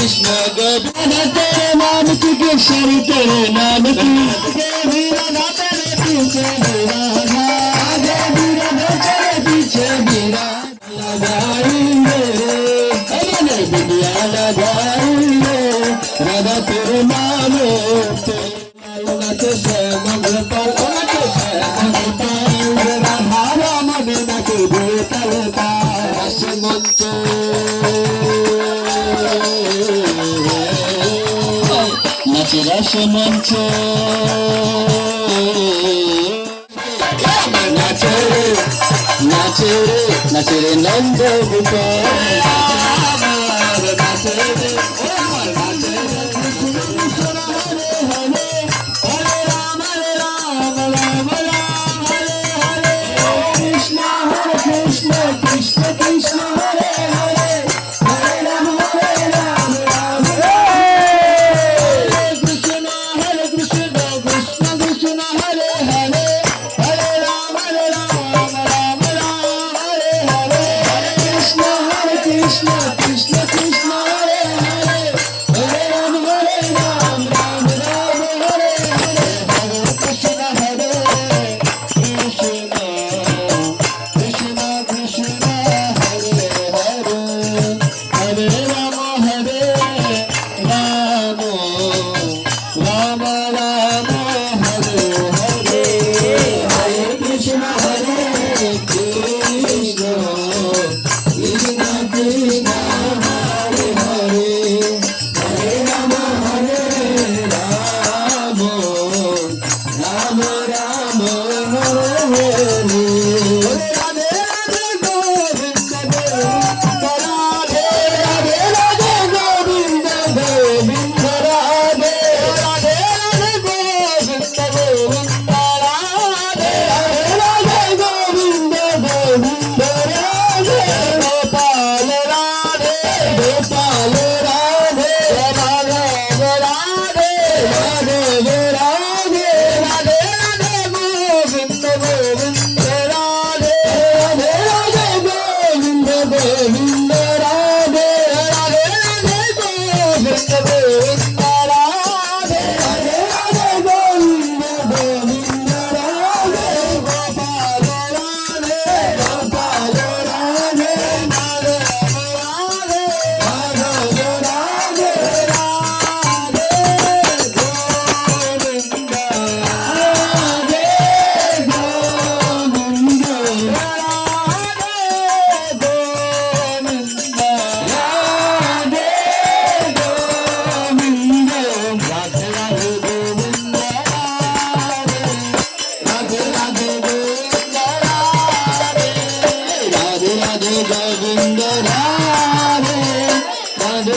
राधा तेरे नाम की केसरी तेरे नाम की देवी राधा तेरे पीछे भी राधा देवी राधा तेरे पीछे भी राधा लगाएंगे बिटिया लगाएंगे राधा तेरे नाम राधा राम देना के बेतल का रसमंच नाचे रसमंच नाचे नाचे नाचे रे नंद गोपाल नाचे रे नाचे Krishna Krishna Hare Hare Hare Rama Krishna Krishna Krishna Hare Hare Hare Rama Rama Hare Hare Krishna Krishna Krishna Krishna Hare Hare Hare Rama Ram Hare Hare Hare Krishna Hare Krishna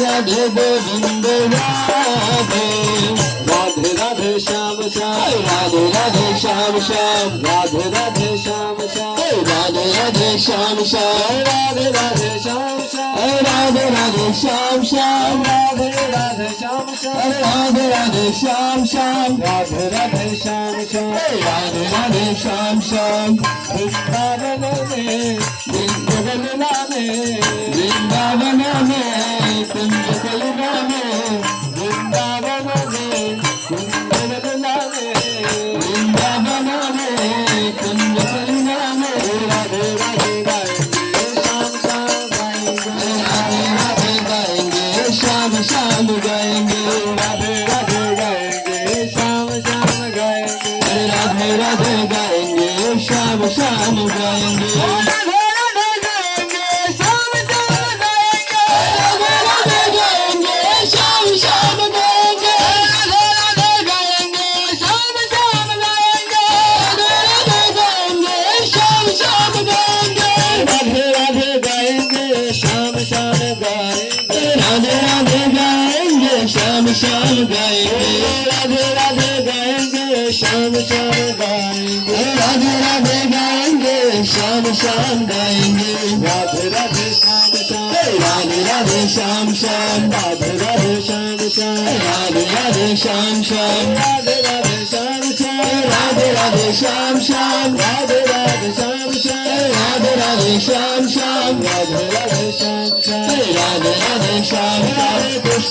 Radhe Govind Radhe Radhe Radhe Shyam Shyam Radhe Radhe Shyam Shyam Radhe Radhe Shyam Shyam Radhe Radhe Shyam Shyam Radhe Radhe Shyam Shyam Radhe Radhe Shyam Shyam Radhe Radhe Shyam Shyam Radhe Radhe Shyam Shyam Radhe Radhe Shyam Shyam Radhe Radhe Shyam Shyam Vrindavan में वृंदावन में कुंज कलिका में वृंदावन में कुंज कलिका में वृंदावन में कुंज कलिका में राधे राधे गाएंगे शाम शाम गाएंगे राधे राधे गाएंगे शाम शाम गाएंगे राधे राधे गाएंगे शाम शाम गाएंगे राधे राधे गाएंगे शाम शाम गाएंगे श्याम श्याम गाएंगे राधे राधे गाएंगे श्याम श्याम गाएंगे राधे राधे गाएंगे श्याम श्याम गाएंगे Radhe Radhe Shyam Shyam Radhe Radhe Shyam Shyam Radhe Radhe Shyam Shyam Radhe Radhe Shyam Shyam Radhe Radhe Shyam Shyam Radhe Radhe Shyam Shyam Radhe Radhe Shyam Shyam Radhe Radhe Shyam Shyam Radhe Radhe Shyam Shyam Radhe Radhe Shyam Shyam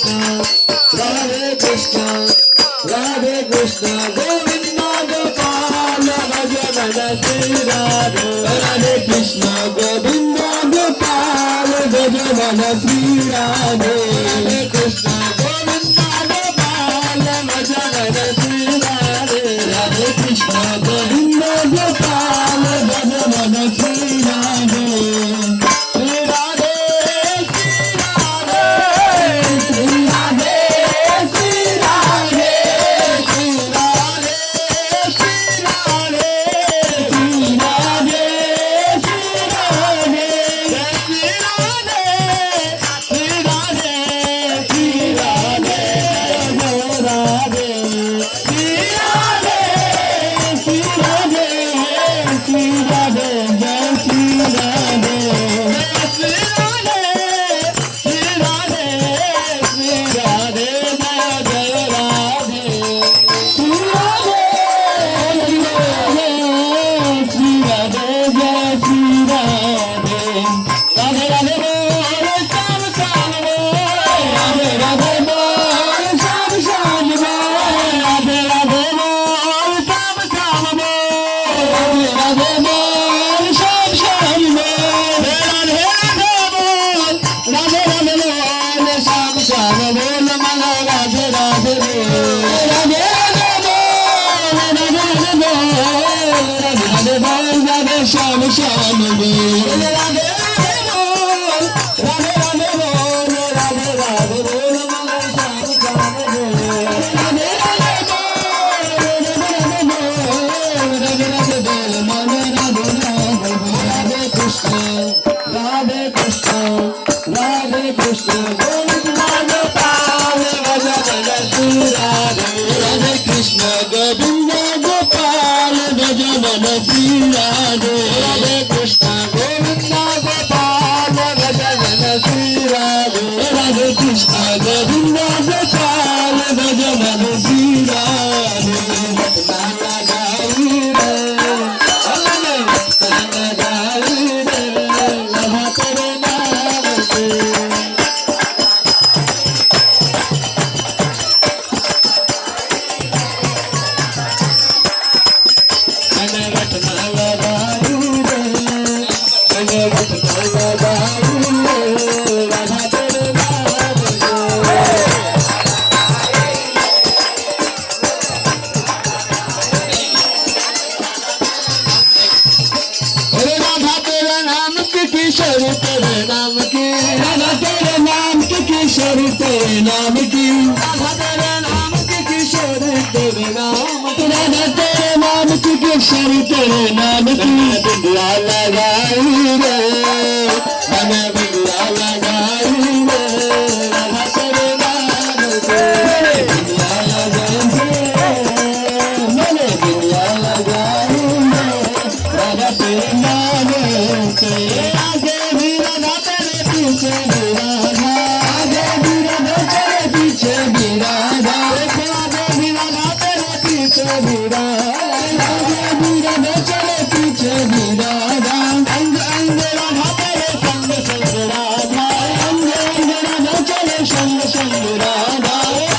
Radhe Krishna Govinda Gopal Bhaja Sri Radhe Radhe Krishna Govinda Gopal Bhaja Sri Radhe Radhe Krishna Govinda Gopal Bhaja Sri Radhe Radhe Krishna Govinda Gopal Bhaja Sri Radhe Sri Radhe Sri Radhe Sri Radhe Sham Sham Bol Radhe Radhe Bol Radhe Radhe Bol Radhe Radhe Bol Mangal Sham Sham Bol Radhe Radhe Bol Radhe Radhe Bol Mangal Radhe Radhe Bol Radhe Krishna Radhe Krishna Radhe Krishna Govinda Gopal Bhaja Sri Radhe Radhe Krishna Govinda Gopal Bhaja Sri Radhe Radhe Krishna Govinda Gopal Bhaja Sri Radhe Radhe Krishna Govinda Gopal Bhaja Sri Radhe Ratna Gauri Re Ratna Gauri Re Radha Tere Naam Se किशोरी तेरे नाम की राधा तेरे नाम की किशोरी तेरे नाम की राधा तेरे नाम की किशोरी तेरे नाम की राधा तेरे नाम की किशोरी तेरे नाम की बिंदिया लगाई रे मैंने बिंदिया लगाई रे राधा तेरे नाम से बिंदिया लगाई मैंने बिंदिया लगाई रे राधा तेरे नाम से आगे भी राधा तेरे पीछे भी राधा आगे भी राधा तेरे पीछे भी राधा आगे भी राधा तेरे पीछे भी राधा आगे भी राधा तेरे पीछे भी राधा अंग अंग राधा तेरे संग संग राधा अंग अंग राधा तेरे संग संग राधा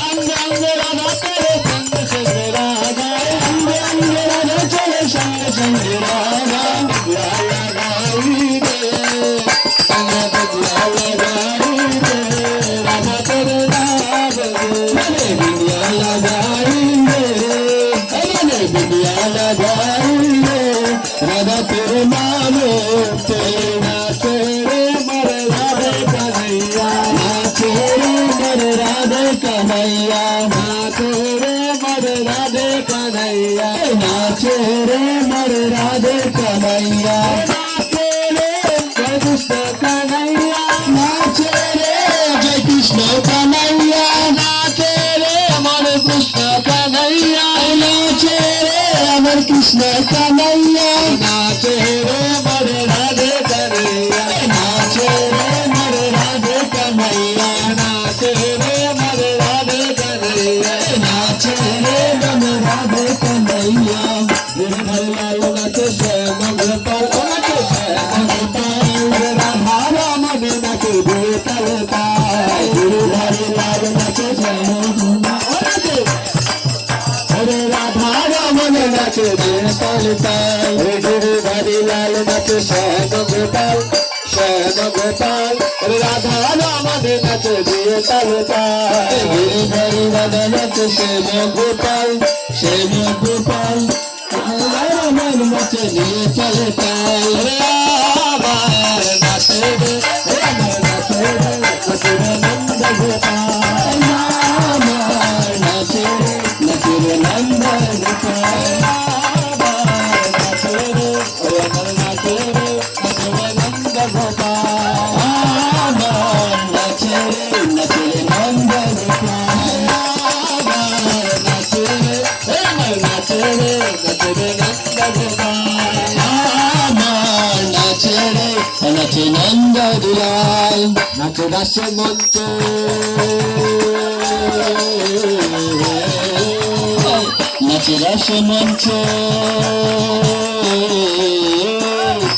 अंग अंग राधा तेरे संग संग राधा अंग अंग राधा तेरे संग संग राधा राधा तेरे नाम तेरा तेरे मर राधे कन्हैया तेरे मर राधे कन्हैया तेरे मर राधे कन्हैया तेरे मर राधे कन्हैया तेरे जय कृष्ण कन्हैया तेरे जय कृष्ण कन्हैया तेरे अमर कृष्ण कन्हैया तेरे अमर कृष्ण कन्हैया नाचे रे मर राधे कन्हैया नाचे रे मर राधे कन्हैया नाचे रे मर राधे कन्हैया नाचे रे मर राधे कन्हैया गिरधर लाल नाचे श्याम गोपाल नाचे श्याम गोपाल राधा राम नाचे गोपाल गिरधर लाल তাল তাল গিরিধারী লাল নাচে শ্যাম গোপাল শ্যাম গোপাল রাধা রামাধি নাচে দিয়ে তাল তাল গিরিধারী রাধা নাচে শ্যাম গোপাল শ্যাম গোপাল রাধা রামার নাচে দিয়ে তাল তাল আমার নাচে রে আমার নাচে রে নাচে রে নন্দ গোপাল আমার নাচে রে নাচে রে নন্দ গোপাল আমার নাচে রে আমার নাচে রে নাচে রে নন্দ গোপাল আমার নাচে রে নাচে রে নন্দ গোপাল আমার নাচে রে আমার নাচে রে নাচে রে নন্দ গোপাল আমার নাচে রে নাচে নন্দ দুলাল নাচে রাস মঞ্চ নাচে রাস মঞ্চ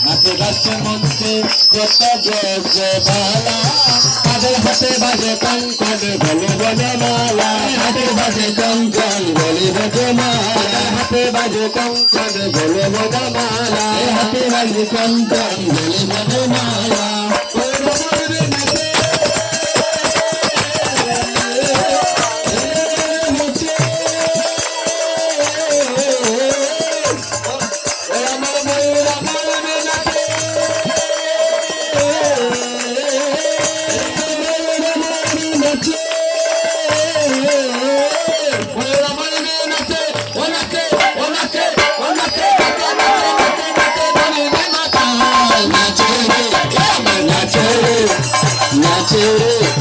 নাচে রাস মঞ্চে যত যোগ্য বালা তাদের হাতে বাজে কঙ্কন বলে বলে মালা হাতে বাজে কঙ্কন বলে বলে মালা হাতে বাজে কঙ্কন বলে বলে মালা হাতে বাজে কঙ্কন বলে বলে মালা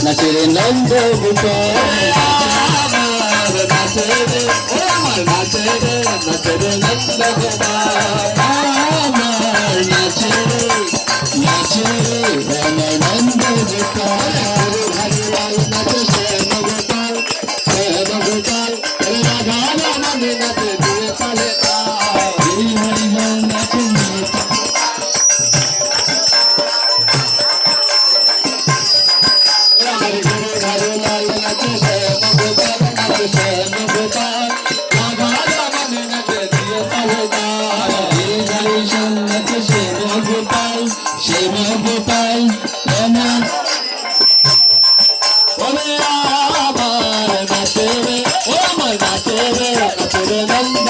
নাচে রে নন্দ গোপাল আমার নাচে রে আমার নাচে রে নাচে রে নন্দ গোপাল আমার নাচে রে আমার নন্দ গোপাল হরি লাল নাচে শ্যাম গোপাল রাধা রামাধি নাচে দিয়ে তালে তাল হরি হরি লাল নাচে শ্যাম গোপাল আমার নাচে রে আমার নাচে রে নাচে রে নন্দ